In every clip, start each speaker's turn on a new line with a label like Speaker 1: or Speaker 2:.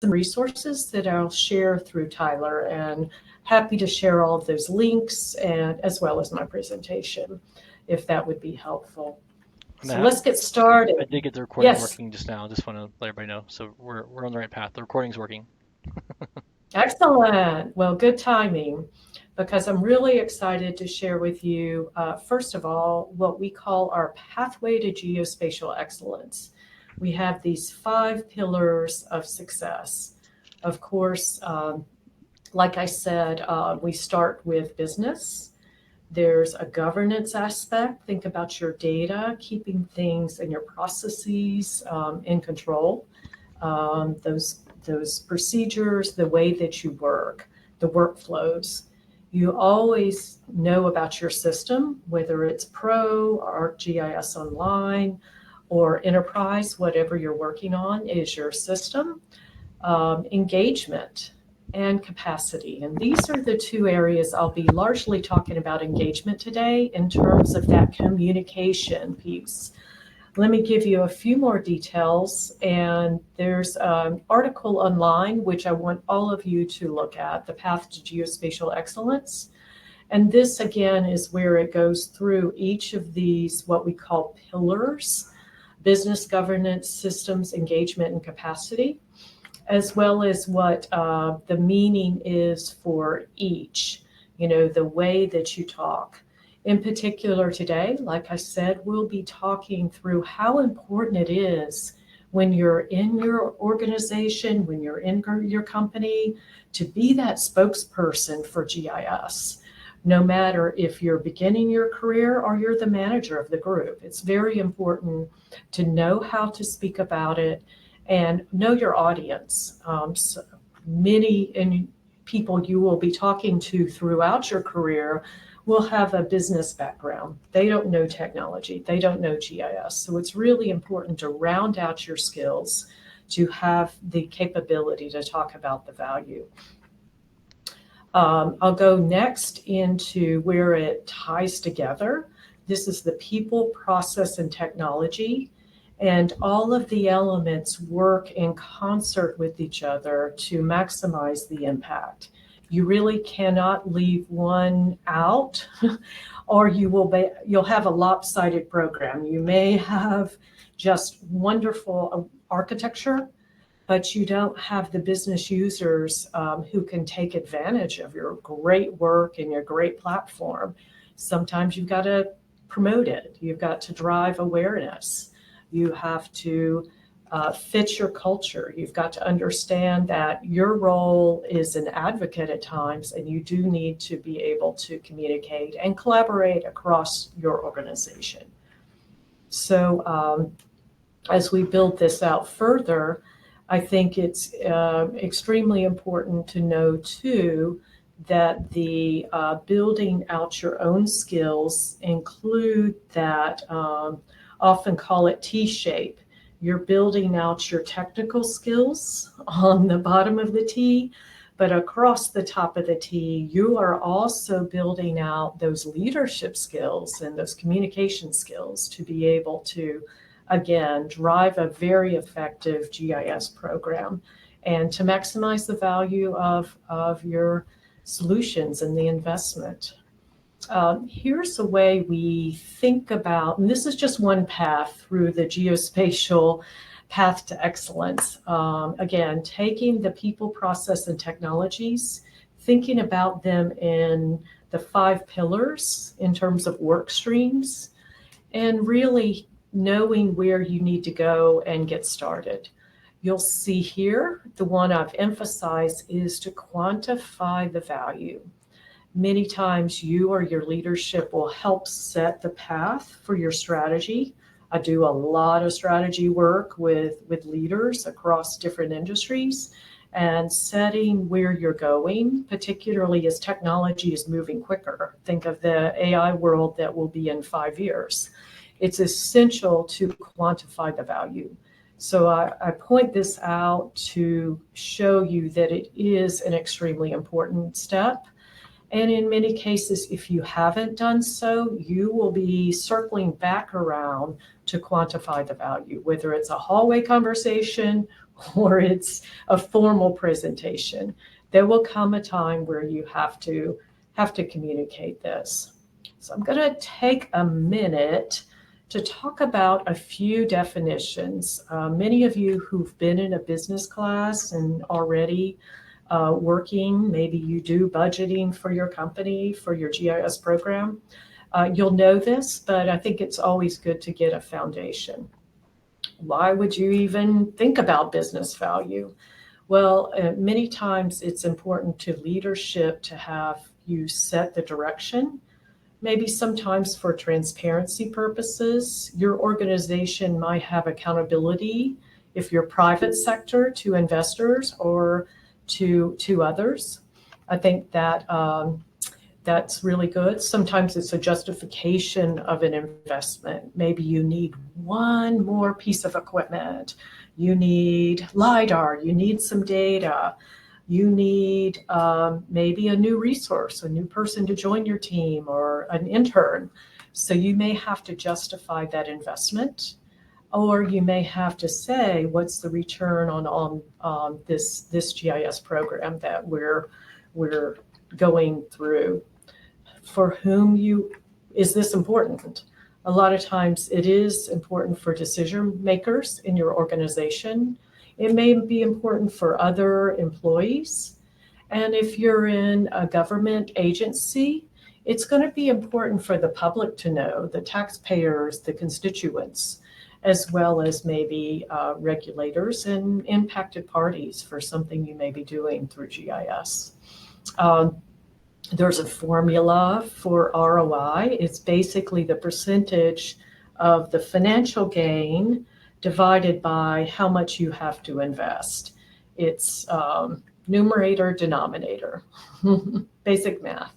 Speaker 1: some resources that I'll share through Tyler, and happy to share all of those links and as well as my presentation, if that would be helpful. So let's get started.
Speaker 2: I did get the recording
Speaker 1: Yes.
Speaker 2: working just now. Just want to let everybody know. So we're on the right path. The recording's working.
Speaker 1: Excellent. Well, good timing, because I'm really excited to share with you, first of all, what we call our pathway to geospatial excellence. We have these 5 pillars of success. Of course, like I said, we start with business. There's a governance aspect. Think about your data, keeping things and your processes in control. Those procedures, the way that you work, the workflows. You always know about your system, whether it's Pro or GIS Online or Enterprise, whatever you're working on is your system. Engagement and capacity. And these are the 2 areas I'll be largely talking about engagement today in terms of that communication piece. Let me give you a few more details, and there's an article online which I want all of you to look at, The Path to Geospatial Excellence. And this, again, is where it goes through each of these, what we call pillars: business, governance, systems, engagement, and capacity, as well as what the meaning is for each, the way that you talk. In particular today, like I said, we'll be talking through how important it is when you're in your organization, when you're in your company, to be that spokesperson for GIS. No matter if you're beginning your career or you're the manager of the group, it's very important to know how to speak about it and know your audience. So many people you will be talking to throughout your career will have a business background. They don't know technology. They don't know GIS. So it's really important to round out your skills to have the capability to talk about the value. I'll go next into where it ties together. This is the people, process, and technology. And all of the elements work in concert with each other to maximize the impact. You really cannot leave one out, or you'll have a lopsided program. You may have just wonderful architecture, but you don't have the business users who can take advantage of your great work and your great platform. Sometimes you've got to promote it. You've got to drive awareness. You have to fit your culture. You've got to understand that your role is an advocate at times, and you do need to be able to communicate and collaborate across your organization. So as we build this out further, I think it's extremely important to know, too, that the building out your own skills include that, often call it T-shape. You're building out your technical skills on the bottom of the T, but across the top of the T, you are also building out those leadership skills and those communication skills to be able to, again, drive a very effective GIS program and to maximize the value of your solutions and the investment. Here's a way we think about, and this is just one path through the geospatial path to excellence. Again, taking the people, process, and technologies, thinking about them in the 5 pillars in terms of work streams, and really knowing where you need to go and get started. You'll see here, the one I've emphasized is to quantify the value. Many times you or your leadership will help set the path for your strategy. I do a lot of strategy work with leaders across different industries, and setting where you're going, particularly as technology is moving quicker. Think of the AI world that will be in 5 years. It's essential to quantify the value. So I point this out to show you that it is an extremely important step. And in many cases, if you haven't done so, you will be circling back around to quantify the value, whether it's a hallway conversation or it's a formal presentation. There will come a time where you have to communicate this. So I'm going to take a minute to talk about a few definitions. Many of you who've been in a business class and already working, maybe you do budgeting for your company, for your GIS program, you'll know this, but I think it's always good to get a foundation. Why would you even think about business value? Well, many times it's important to leadership to have you set the direction. Maybe sometimes for transparency purposes, your organization might have accountability if you're private sector to investors or to others. I think that that's really good. Sometimes it's a justification of an investment. Maybe you need one more piece of equipment. You need LiDAR, you need some data. You need maybe a new resource, a new person to join your team or an intern. So you may have to justify that investment, or you may have to say, what's the return on this GIS program that we're going through? For whom is this important? A lot of times it is important for decision makers in your organization. It may be important for other employees. And if you're in a government agency, it's going to be important for the public to know, the taxpayers, the constituents, as well as maybe regulators and impacted parties for something you may be doing through GIS. There's a formula for ROI. It's basically the percentage of the financial gain divided by how much you have to invest. It's numerator, denominator, basic math.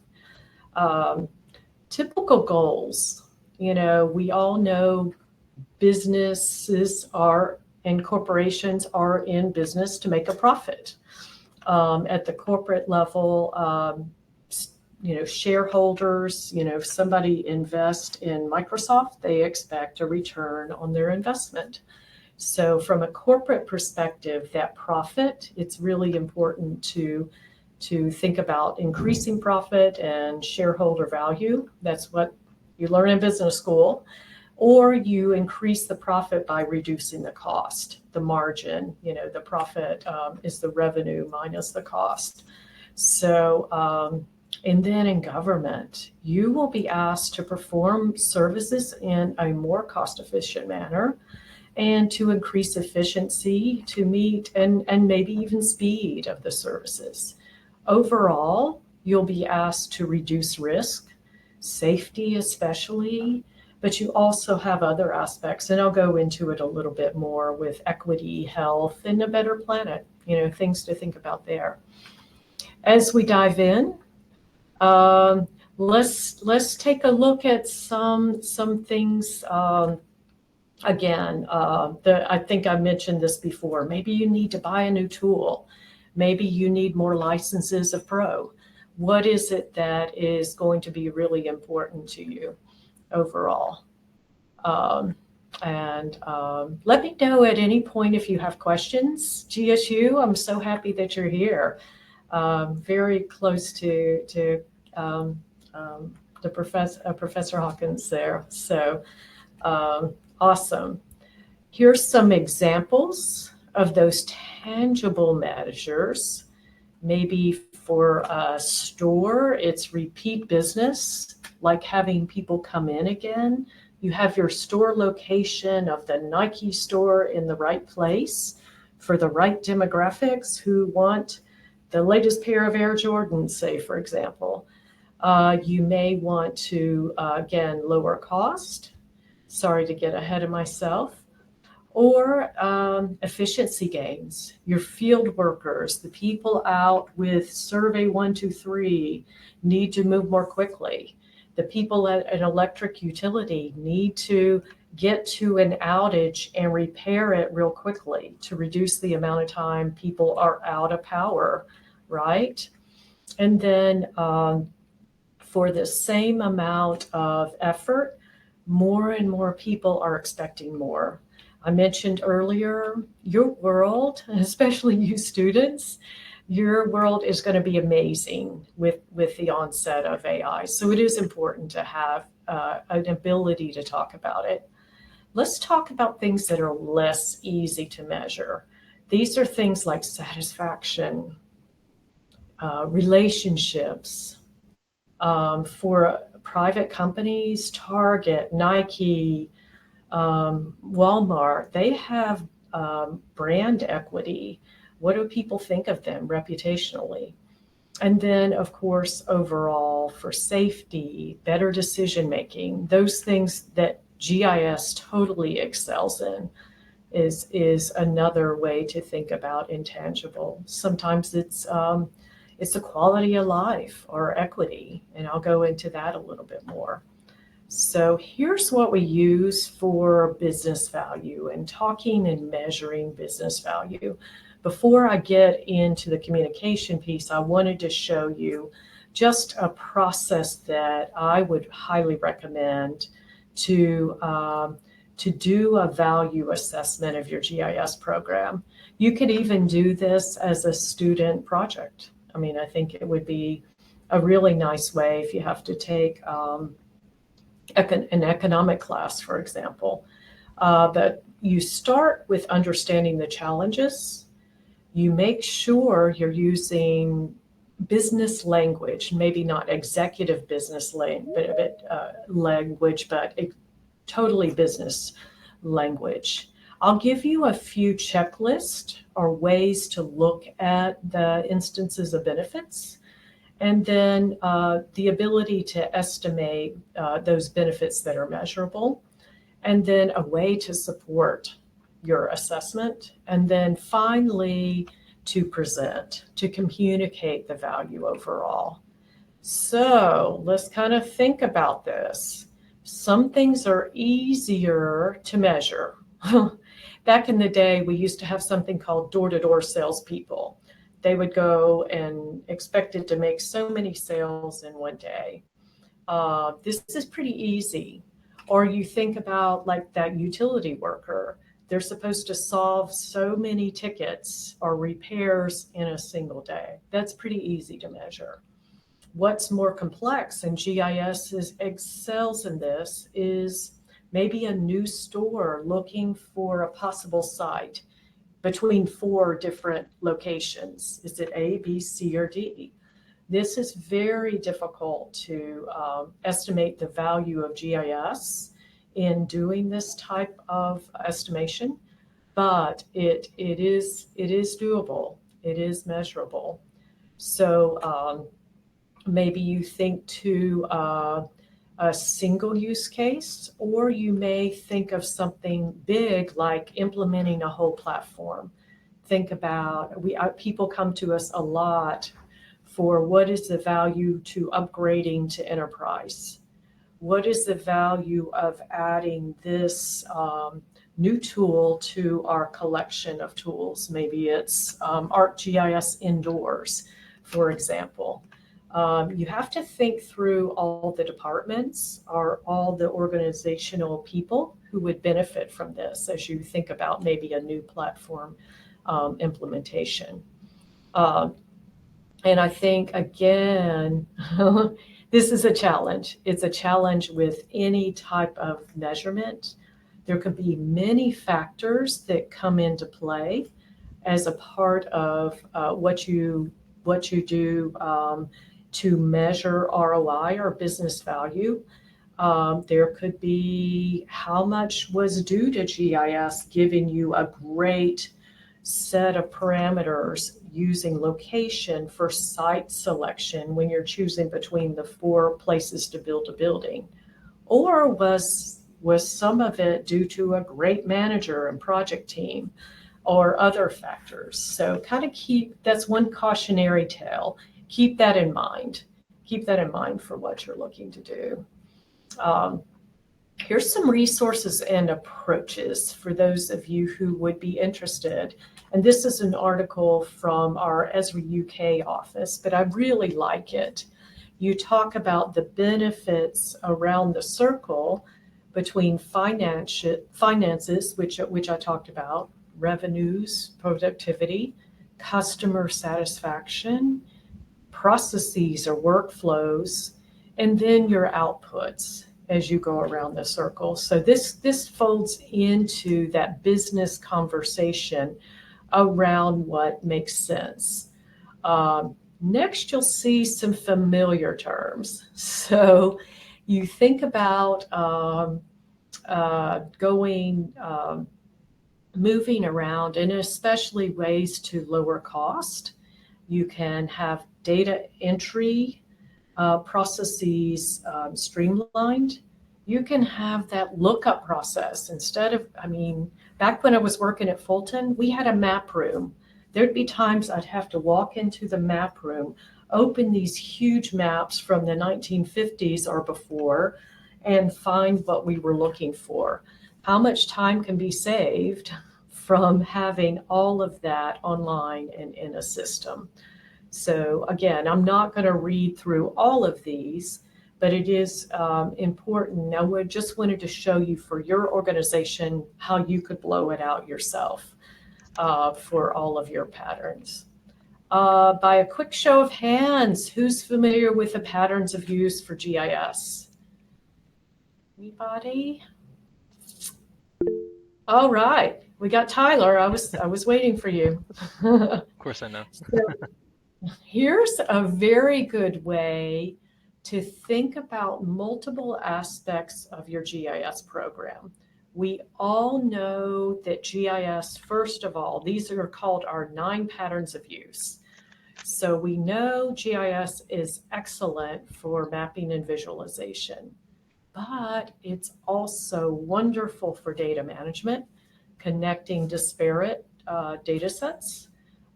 Speaker 1: Typical goals. We all know businesses and corporations are in business to make a profit. At the corporate level, shareholders, if somebody invests in Microsoft, they expect a return on their investment. So from a corporate perspective, that profit, it's really important to think about increasing profit and shareholder value. That's what you learn in business school. Or you increase the profit by reducing the cost, the margin. The profit is the revenue minus the cost. So, and then in government, you will be asked to perform services in a more cost-efficient manner and to increase efficiency to meet and maybe even speed of the services. Overall, you'll be asked to reduce risk, safety especially, but you also have other aspects, and I'll go into it a little bit more with equity, health, and a better planet, things to think about there. As we dive in, let's take a look at some things. Again, I think I mentioned this before. Maybe you need to buy a new tool. Maybe you need more licenses of Pro. What is it that is going to be really important to you overall? And let me know at any point if you have questions. GSU, I'm so happy that you're here. Very close to the Professor Hawkins there. So awesome. Here's some examples of those tangible measures. Maybe for a store, it's repeat business, like having people come in again. You have your store location of the Nike store in the right place for the right demographics who want the latest pair of Air Jordans, say, for example. You may want to, again, lower cost. Sorry to get ahead of myself. Or efficiency gains. Your field workers, the people out with survey 1, 2, 3 need to move more quickly. The people at an electric utility need to get to an outage and repair it real quickly to reduce the amount of time people are out of power, right? And then for the same amount of effort, more and more people are expecting more. I mentioned earlier, your world, especially you students, your world is going to be amazing with the onset of AI. So it is important to have an ability to talk about it. Let's talk about things that are less easy to measure. These are things like satisfaction, relationships. For private companies, Target, Nike, Walmart, they have brand equity. What do people think of them reputationally? And then, of course, overall for safety, better decision making, those things that GIS totally excels in is another way to think about intangible. Sometimes it's the quality of life or equity, and I'll go into that a little bit more. So here's what we use for business value and talking and measuring business value. Before I get into the communication piece, I wanted to show you just a process that I would highly recommend to do a value assessment of your GIS program. You could even do this as a student project. I mean, I think it would be a really nice way if you have to take an economic class, for example. But you start with understanding the challenges. You make sure you're using business language, maybe not executive business language, but totally business language. I'll give you a few checklists or ways to look at the instances of benefits, and then the ability to estimate those benefits that are measurable, and then a way to support your assessment, and then finally to present, to communicate the value overall. So let's kind of think about this. Some things are easier to measure. Back in the day, we used to have something called door-to-door salespeople. They would go and expected to make so many sales in one day. This is pretty easy. Or you think about like that utility worker. They're supposed to solve so many tickets or repairs in a single day. That's pretty easy to measure. What's more complex, and GIS excels in this, is maybe a new store looking for a possible site between 4 different locations. Is it A, B, C, or D? This is very difficult to estimate the value of GIS in doing this type of estimation, but it is doable. It is measurable. So maybe you think to a single use case, or you may think of something big like implementing a whole platform. Think about, people come to us a lot for what is the value to upgrading to enterprise? What is the value of adding this new tool to our collection of tools? Maybe it's ArcGIS Indoors, for example. You have to think through all the departments or all the organizational people who would benefit from this as you think about maybe a new platform implementation. And I think, again, this is a challenge. It's a challenge with any type of measurement. There could be many factors that come into play as a part of what you do to measure ROI or business value. There could be how much was due to GIS giving you a great set of parameters using location for site selection when you're choosing between the 4 places to build a building. Or was some of it due to a great manager and project team or other factors? So kind of that's one cautionary tale. Keep that in mind. Keep that in mind for what you're looking to do. Here's some resources and approaches for those of you who would be interested. And this is an article from our Esri UK office, but I really like it. You talk about the benefits around the circle, between finances, which I talked about, revenues, productivity, customer satisfaction, processes or workflows, and then your outputs as you go around the circle. So this folds into that business conversation around what makes sense. Next, you'll see some familiar terms. So you think about moving around, and especially ways to lower cost. You can have data entry processes streamlined. You can have that lookup process instead of, back when I was working at Fulton, we had a map room. There'd be times I'd have to walk into the map room, open these huge maps from the 1950s or before, and find what we were looking for. How much time can be saved from having all of that online and in a system? So again, I'm not going to read through all of these, but it is important. I just wanted to show you for your organization how you could blow it out yourself for all of your patterns. By a quick show of hands, who's familiar with the patterns of use for GIS? Anybody? All right, we got Tyler. I was waiting for you.
Speaker 2: Of course I know.
Speaker 1: Here's a very good way to think about multiple aspects of your GIS program. We all know that GIS, first of all, these are called our 9 patterns of use. So we know GIS is excellent for mapping and visualization, but it's also wonderful for data management, connecting disparate data sets,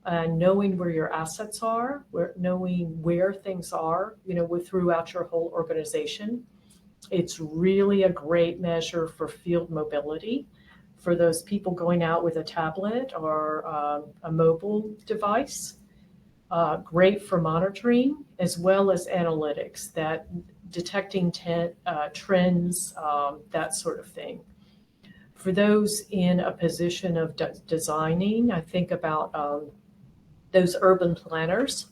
Speaker 1: knowing where your assets are, knowing where things are, throughout your whole organization. It's really a great measure for field mobility for those people going out with a tablet or a mobile device. Great for monitoring as well as analytics, that detecting trends, that sort of thing. For those in a position of designing, I think about those urban planners.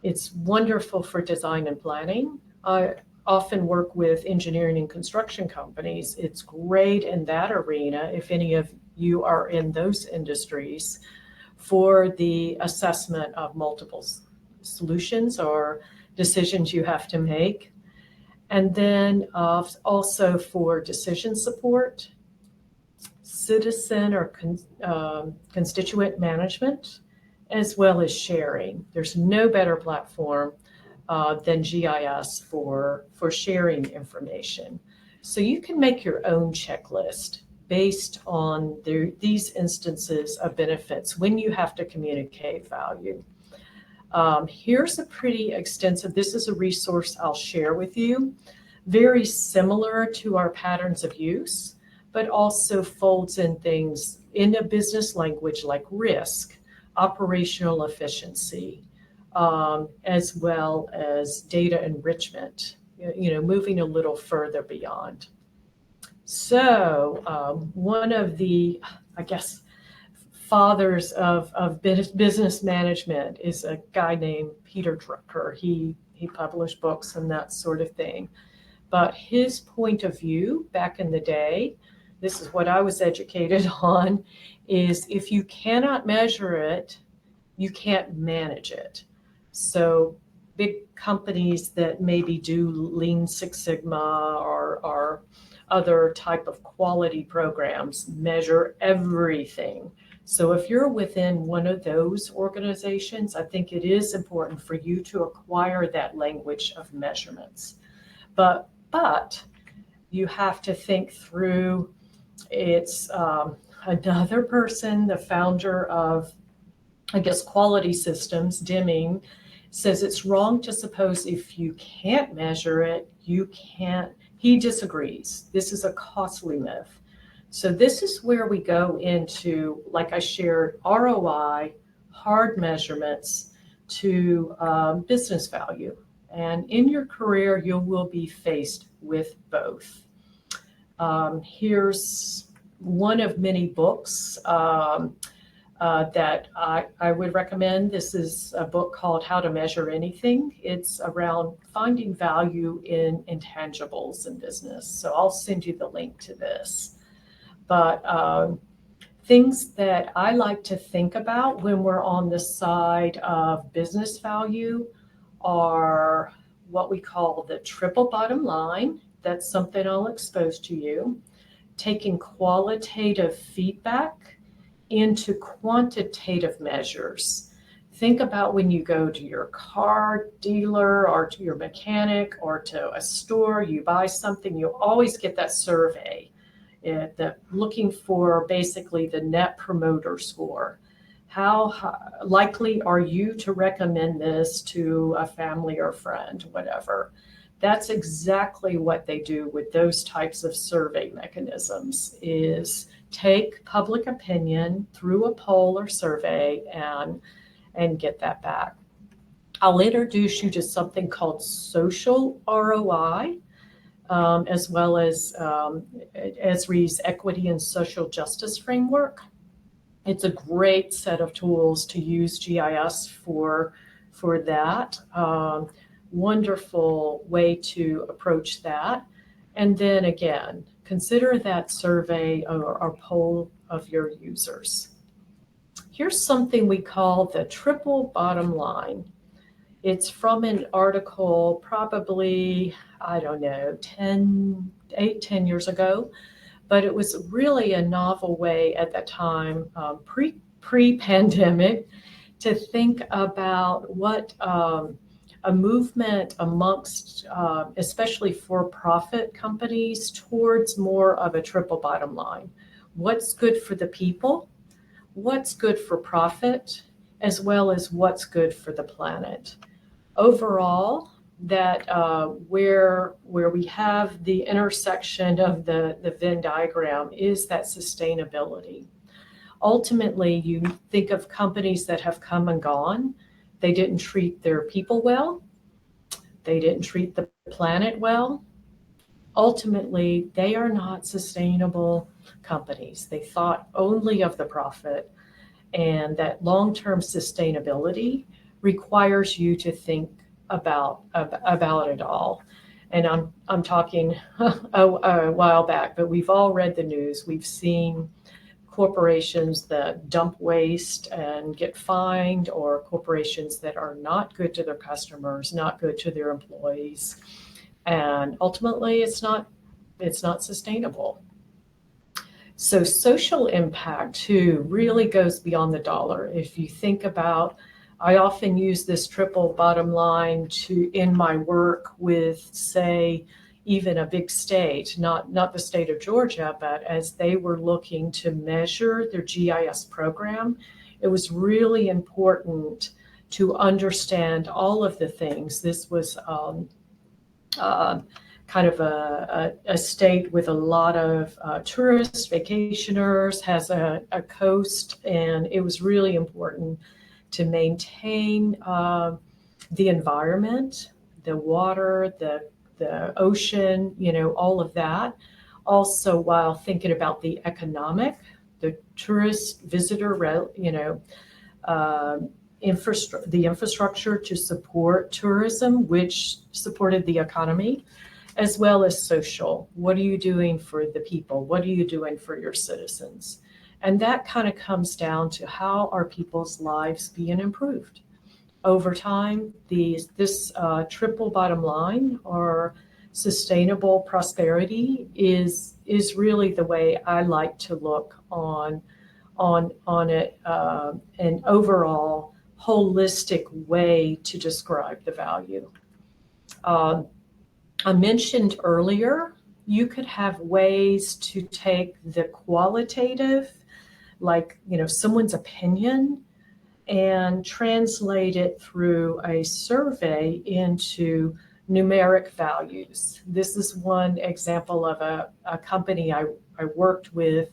Speaker 1: It's wonderful for design and planning. I often work with engineering and construction companies. It's great in that arena, if any of you are in those industries, for the assessment of multiple solutions or decisions you have to make. And then also for decision support, citizen or constituent management, as well as sharing. There's no better platform than GIS for sharing information. So you can make your own checklist based on these instances of benefits when you have to communicate value. Here's a pretty extensive, this is a resource I'll share with you, very similar to our patterns of use, but also folds in things in a business language like risk, operational efficiency, as well as data enrichment, moving a little further beyond. So one of the, fathers of business management is a guy named Peter Drucker. He published books and that sort of thing. But his point of view back in the day, this is what I was educated on, is if you cannot measure it, you can't manage it. So big companies that maybe do Lean Six Sigma or other type of quality programs measure everything. So if you're within one of those organizations, I think it is important for you to acquire that language of measurements. But you have to think through, it's another person, the founder of, Quality Systems, Deming, says it's wrong to suppose if you can't measure it, you can't. He disagrees. This is a costly myth. So this is where we go into, like I shared, ROI, hard measurements to business value. And in your career, you will be faced with both. Here's one of many books that I would recommend. This is a book called How to Measure Anything. It's around finding value in intangibles in business. So I'll send you the link to this. But things that I like to think about when we're on the side of business value are what we call the triple bottom line. That's something I'll expose to you. Taking qualitative feedback into quantitative measures. Think about when you go to your car dealer or to your mechanic or to a store, you buy something, you always get that survey looking for basically the net promoter score. How likely are you to recommend this to a family or friend, whatever? That's exactly what they do with those types of survey mechanisms, is take public opinion through a poll or survey and get that back. I'll introduce you to something called social ROI, as well as Esri's Equity and Social Justice Framework. It's a great set of tools to use GIS for that. Wonderful way to approach that. And then again, consider that survey or poll of your users. Here's something we call the triple bottom line. It's from an article probably, I don't know, 10 years ago, but it was really a novel way at that time, pre-pandemic, to think about what a movement amongst, especially for-profit companies, towards more of a triple bottom line. What's good for the people, what's good for profit, as well as what's good for the planet. Overall, that where we have the intersection of the Venn diagram is that sustainability. Ultimately, you think of companies that have come and gone. They didn't treat their people well. They didn't treat the planet well. Ultimately, they are not sustainable companies. They thought only of the profit, and that long-term sustainability requires you to think about it all. And I'm talking a while back, but we've all read the news. We've seen corporations that dump waste and get fined, or corporations that are not good to their customers, not good to their employees. And ultimately, it's not sustainable. So social impact too really goes beyond the dollar. If you think about, I often use this triple bottom line in my work with, say, even a big state, not the state of Georgia, but as they were looking to measure their GIS program, it was really important to understand all of the things. This was kind of a state with a lot of tourists, vacationers, has a coast, and it was really important to maintain the environment, the water, the ocean, all of that. Also, while thinking about the economic, the tourist visitor, the infrastructure to support tourism, which supported the economy, as well as social. What are you doing for the people? What are you doing for your citizens? And that kind of comes down to how are people's lives being improved over time. This triple bottom line, or sustainable prosperity, is really the way I like to look on it, an overall holistic way to describe the value. I mentioned earlier, you could have ways to take the qualitative, like someone's opinion, and translate it through a survey into numeric values. This is one example of a company I worked with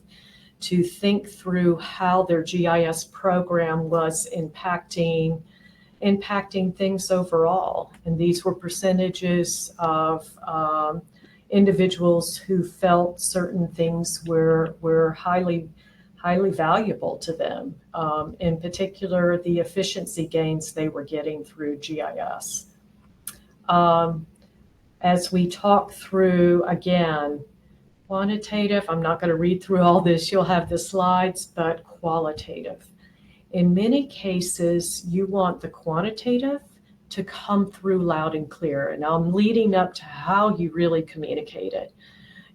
Speaker 1: to think through how their GIS program was impacting things overall. And these were percentages of individuals who felt certain things were highly valuable to them. In particular, the efficiency gains they were getting through GIS. As we talk through, again, quantitative, I'm not going to read through all this, you'll have the slides, but qualitative. In many cases, you want the quantitative to come through loud and clear. And I'm leading up to how you really communicate it.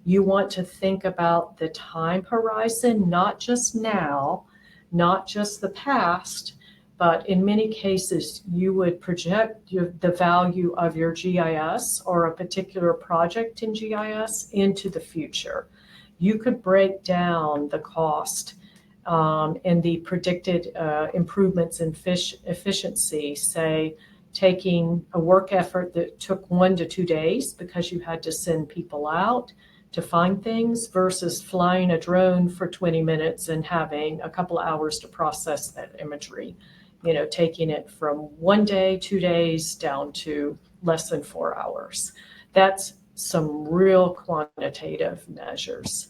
Speaker 1: You want to think about the time horizon, not just now, not just the past, but in many cases, you would project the value of your GIS or a particular project in GIS into the future. You could break down the cost and the predicted improvements in efficiency, say, taking a work effort that took 1 to 2 days because you had to send people out to find things versus flying a drone for 20 minutes and having a couple of hours to process that imagery, taking it from 1 day, 2 days down to less than 4 hours. That's some real quantitative measures.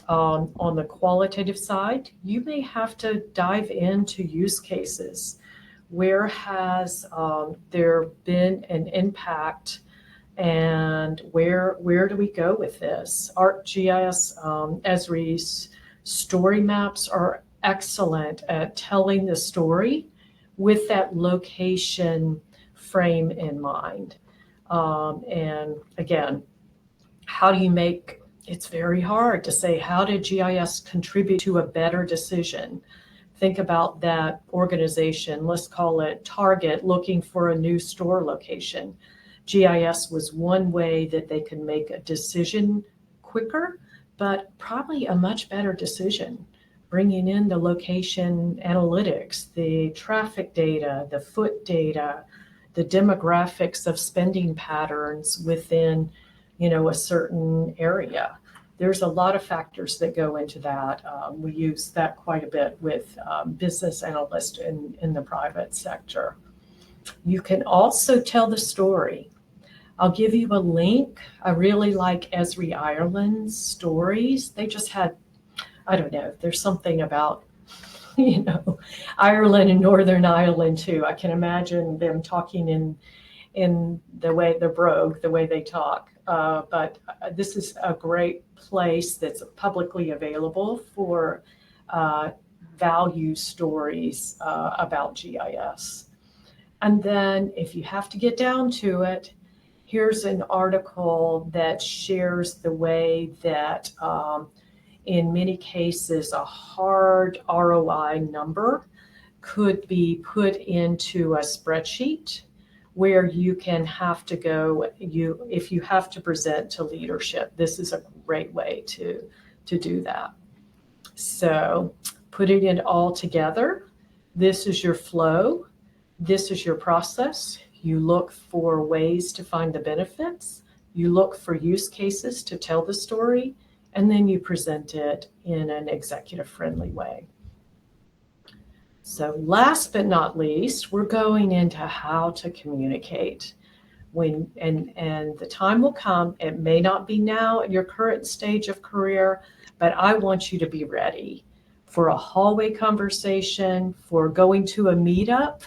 Speaker 1: On the qualitative side, you may have to dive into use cases. Where has there been an impact, and where do we go with this? ArcGIS Esri's story maps are excellent at telling the story with that location frame in mind. And again, how do you make, it's very hard to say, how did GIS contribute to a better decision? Think about that organization, let's call it Target, looking for a new store location. GIS was one way that they could make a decision quicker, but probably a much better decision. Bringing in the location analytics, the traffic data, the foot data, the demographics of spending patterns within, a certain area. There's a lot of factors that go into that. We use that quite a bit with business analysts in the private sector. You can also tell the story. I'll give you a link. I really like Esri Ireland's stories. They just had, I don't know, there's something about, Ireland and Northern Ireland too. I can imagine them talking in the way they're brogue, the way they talk. But this is a great place that's publicly available for value stories about GIS. And then if you have to get down to it, here's an article that shares the way that in many cases a hard ROI number could be put into a spreadsheet where you can have to go, if you have to present to leadership, this is a great way to do that. So putting it all together, this is your flow, this is your process. You look for ways to find the benefits, you look for use cases to tell the story, and then you present it in an executive-friendly way. So last but not least, we're going into how to communicate. And the time will come, it may not be now at your current stage of career, but I want you to be ready for a hallway conversation, for going to a meetup,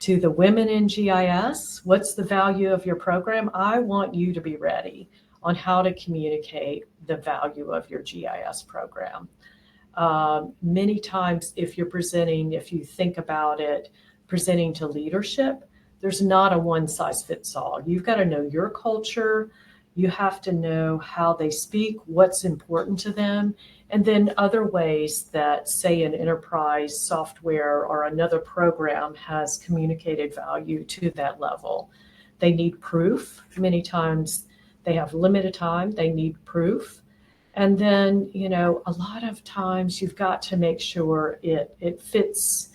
Speaker 1: to the women in GIS. What's the value of your program? I want you to be ready on how to communicate the value of your GIS program. Many times if you're presenting, if you think about it, presenting to leadership, there's not a one size fits all. You've got to know your culture. You have to know how they speak, what's important to them, and then other ways that, say, an enterprise software or another program has communicated value to that level. They need proof. Many times they have limited time. They need proof. And then, a lot of times you've got to make sure it fits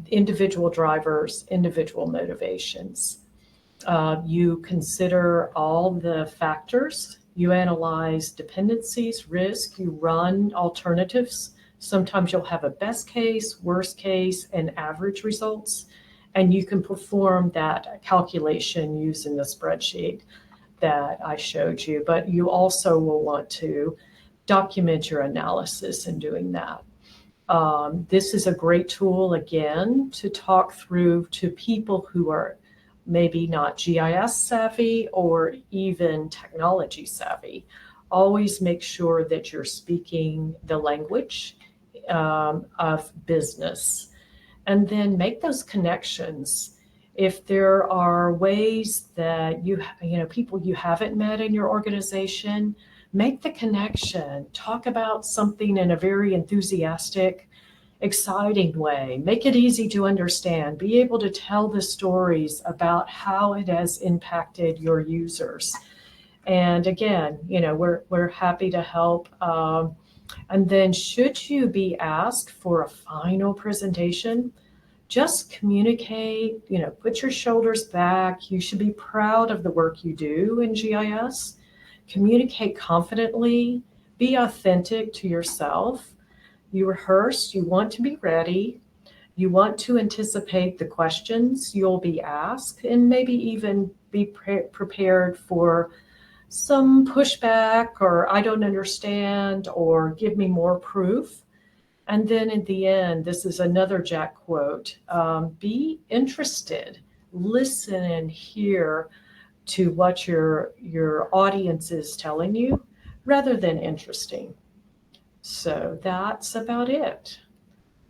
Speaker 1: individual drivers, individual motivations. You consider all the factors. You analyze dependencies, risk, you run alternatives. Sometimes you'll have a best case, worst case, and average results. And you can perform that calculation using the spreadsheet. that I showed you, but you also will want to document your analysis in doing that. This is a great tool, again, to talk through to people who are maybe not GIS savvy or even technology savvy. Always make sure that you're speaking the language of business, and then make those connections. If there are ways that you know, people you haven't met in your organization, make the connection. Talk about something in a very enthusiastic, exciting way. Make it easy to understand. Be able to tell the stories about how it has impacted your users. And again, you know, we're happy to help. And then should you be asked for a final presentation, just communicate, you know, put your shoulders back. You should be proud of the work you do in GIS. Communicate confidently, be authentic to yourself. You rehearse, you want to be ready, you want to anticipate the questions you'll be asked, and maybe even be prepared for some pushback, or I don't understand, or give me more proof. And then at the end, this is another Jack quote, be interested, listen and hear to what your audience is telling you rather than interesting. So that's about it.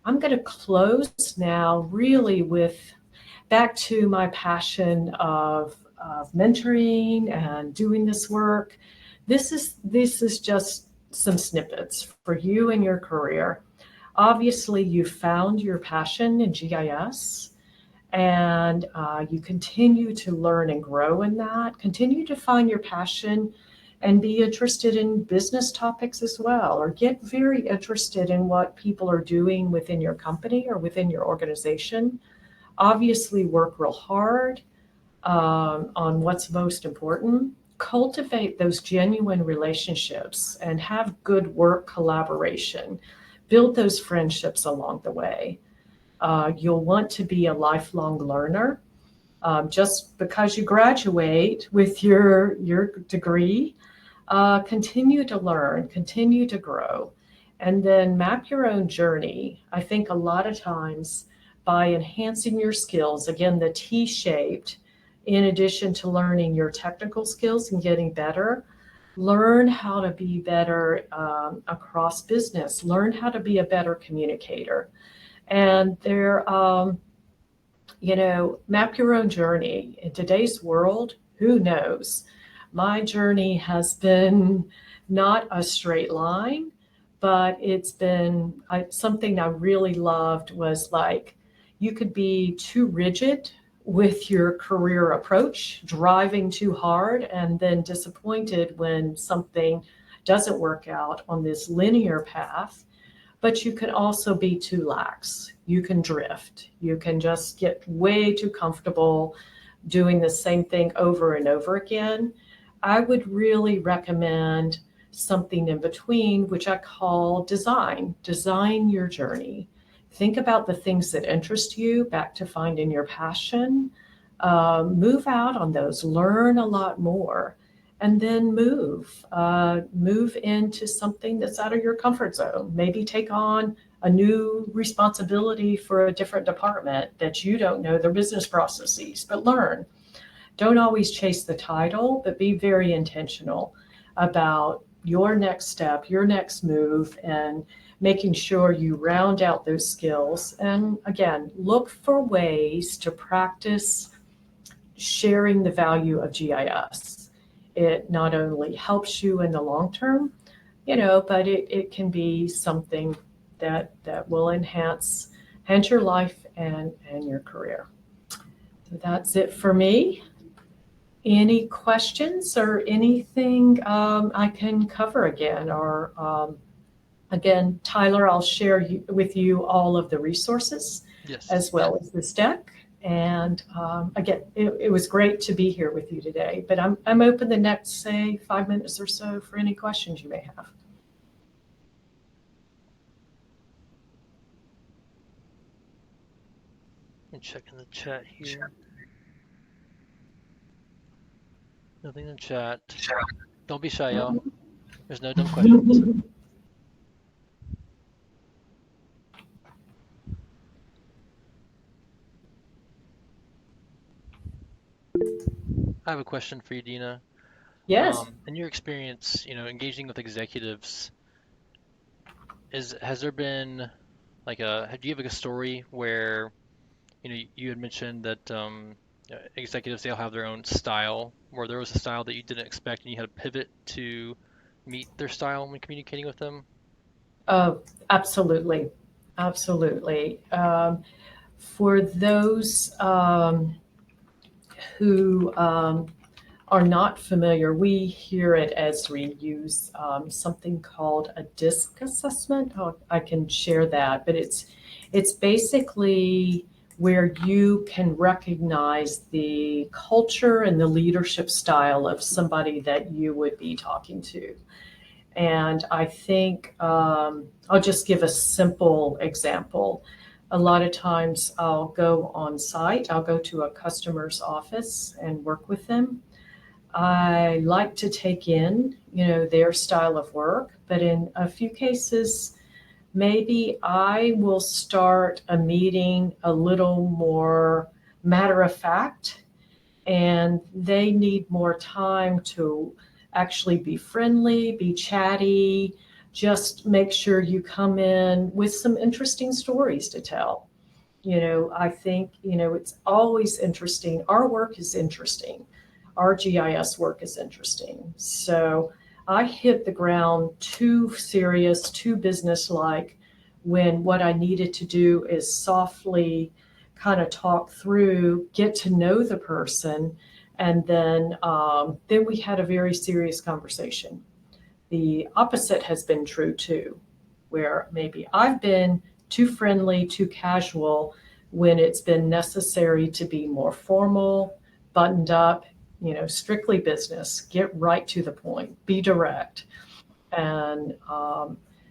Speaker 1: I'm going to close now really with back to my passion of mentoring and doing this work. This is just some snippets for you in your career. Obviously, you found your passion in GIS, and you continue to learn and grow in that. Continue to find your passion and be interested in business topics as well, or get very interested in what people are doing within your company or within your organization. Obviously, work real hard on what's most important. Cultivate those genuine relationships and have good work collaboration. Build those friendships along the way. You'll want to be a lifelong learner. Just because you graduate with your degree, continue to learn, continue to grow, and then map your own journey. I think a lot of times by enhancing your skills, again, the T-shaped, in addition to learning your technical skills and getting better, learn how to be better across business, learn how to be a better communicator. And you know, map your own journey. In today's world, who knows? My journey has been not a straight line, but it's been something I really loved was like, you could be too rigid with your career approach, driving too hard, and then disappointed when something doesn't work out on this linear path. But you can also be too lax. You can drift. You can just get way too comfortable doing the same thing over and over again. I would really recommend something in between, which I call design. Design your journey. Think about the things that interest you, back to finding your passion. Move out on those, learn a lot more, and then move into something that's out of your comfort zone. Maybe take on a new responsibility for a different department that you don't know their business processes, but learn. Don't always chase the title, but be very intentional about your next step, your next move, and making sure you round out those skills. And again, look for ways to practice sharing the value of GIS. It not only helps you in the long term, you know, but it can be something that will enhance your life and your career. So that's it for me. Any questions or anything I can cover again? Or again, Tyler, I'll share with you all of the resources
Speaker 2: Yes.
Speaker 1: as well as this deck. And again, it was great to be here with you today. But I'm open the next, say, 5 minutes or so for any questions you may have.
Speaker 2: I'm checking the chat here. Nothing in chat. Don't be shy, y'all. There's no dumb questions. I have a question for you, Dena.
Speaker 1: Yes.
Speaker 2: In your experience, engaging with executives, has there been like do you have like a story where, you had mentioned that executives, they'll have their own style, where there was a style that you didn't expect and you had to pivot to meet their style when communicating with them?
Speaker 1: Oh, absolutely. Absolutely. For those who are not familiar, we here at Esri use something called a DISC assessment. Oh, I can share that, but it's basically where you can recognize the culture and the leadership style of somebody that you would be talking to. And I think I'll just give a simple example. A lot of times I'll go on site, I'll go to a customer's office and work with them. I like to take in, their style of work, but in a few cases, maybe I will start a meeting a little more matter of fact, and they need more time to actually be friendly, be chatty, just make sure you come in with some interesting stories to tell. I think, it's always interesting. Our work is interesting. Our GIS work is interesting. So I hit the ground too serious, too businesslike when what I needed to do is softly kind of talk through, get to know the person, and then we had a very serious conversation. The opposite has been true too, where maybe I've been too friendly, too casual when it's been necessary to be more formal, buttoned up, strictly business, get right to the point, be direct. And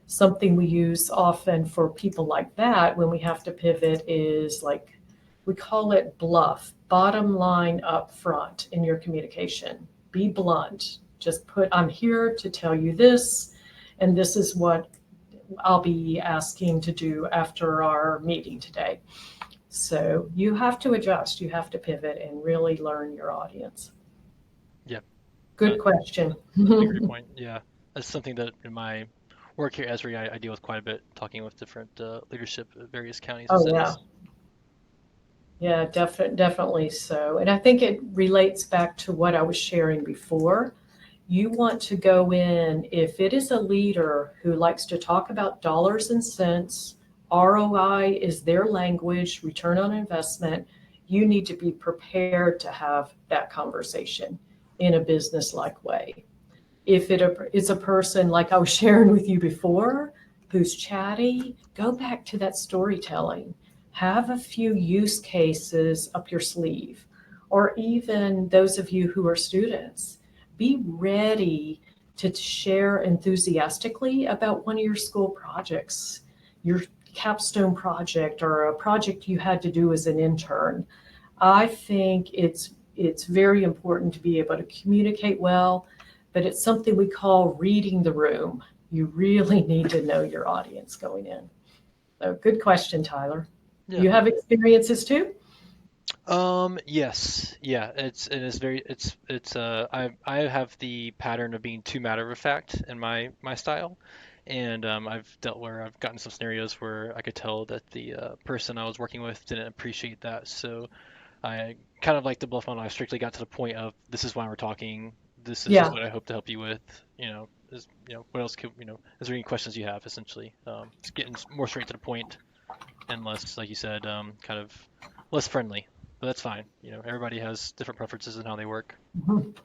Speaker 1: something we use often for people like that when we have to pivot is like, we call it bluff, bottom line up front in your communication. Be blunt. Just put, I'm here to tell you this, and this is what I'll be asking to do after our meeting today. So you have to adjust, you have to pivot and really learn your audience.
Speaker 2: Yeah,
Speaker 1: Good
Speaker 2: that,
Speaker 1: question.
Speaker 2: that's a great point. Yeah, that's something that in my work here at Esri, I deal with quite a bit, talking with different leadership at various counties and
Speaker 1: Oh, yeah.
Speaker 2: cities.
Speaker 1: Yeah, definitely so. And I think it relates back to what I was sharing before. You want to go in, if it is a leader who likes to talk about dollars and cents, ROI is their language, return on investment, you need to be prepared to have that conversation in a business-like way. If it's a person like I was sharing with you before, who's chatty, go back to that storytelling. Have a few use cases up your sleeve. Or even those of you who are students, be ready to share enthusiastically about one of your school projects, your capstone project, or a project you had to do as an intern. I think it's very important to be able to communicate well, but it's something we call reading the room. You really need to know your audience going in. So good question, Tyler.
Speaker 2: Yeah.
Speaker 1: You have experiences too?
Speaker 2: Yes, yeah, it's very I have the pattern of being too matter of fact in my style, and I've dealt where I've gotten some scenarios where I could tell that the person I was working with didn't appreciate that, so I kind of like the bluff on. I strictly got to the point of this is why we're talking. This is
Speaker 1: Yeah.
Speaker 2: what I hope to help you with. What else could is there any questions you have? Essentially, it's getting more straight to the point and less, like you said, kind of less friendly. But that's fine. Everybody has different preferences in how they work.
Speaker 1: Mhm.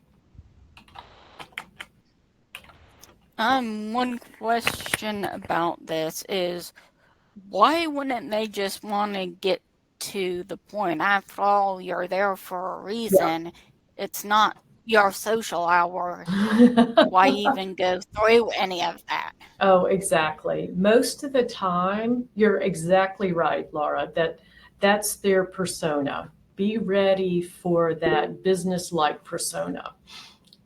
Speaker 3: One question about this is why wouldn't they just want to get to the point? After all, you're there for a reason. It's not your social hour. Why even go through any of that?
Speaker 1: Oh, exactly. Most of the time, you're exactly right, Laura, that's their persona. Be ready for that business-like persona.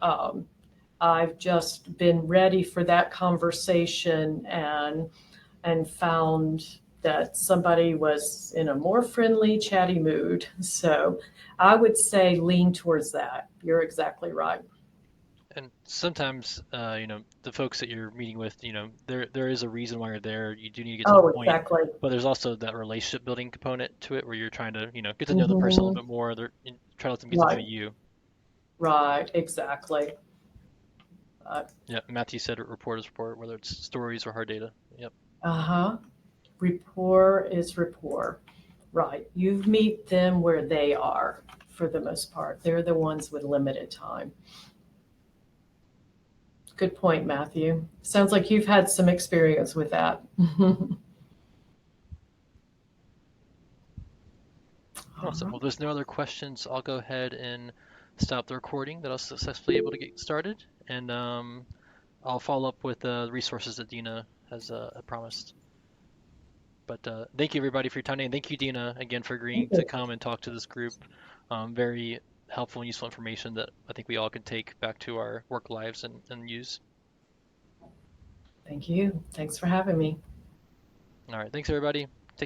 Speaker 1: I've just been ready for that conversation and found that somebody was in a more friendly, chatty mood. So I would say lean towards that. You're exactly right.
Speaker 2: And sometimes, the folks that you're meeting with, there is a reason why you're there. You do need to get to the
Speaker 1: Oh,
Speaker 2: point,
Speaker 1: exactly.
Speaker 2: but there's also that relationship building component to it where you're trying to, get to know the person a
Speaker 1: Hmm.
Speaker 2: little bit more. And try to let them get to know
Speaker 1: Right,
Speaker 2: you.
Speaker 1: right, exactly. Uh
Speaker 2: Yeah, Matthew said report is report, whether it's stories or hard data. Yep.
Speaker 1: huh. Rapport is rapport. Right. You meet them where they are for the most part. They're the ones with limited time. Good point, Matthew. Sounds like you've had some experience with that.
Speaker 2: Awesome. Well, there's no other questions. I'll go ahead and stop the recording that I was successfully able to get started, and I'll follow up with the resources that Dena has promised. But thank you everybody for your time, and thank you, Dena, again for agreeing to come and talk to this group. Very helpful and useful information that I think we all can take back to our work lives and use.
Speaker 1: Thank you. Thanks for having me.
Speaker 2: All right, thanks everybody.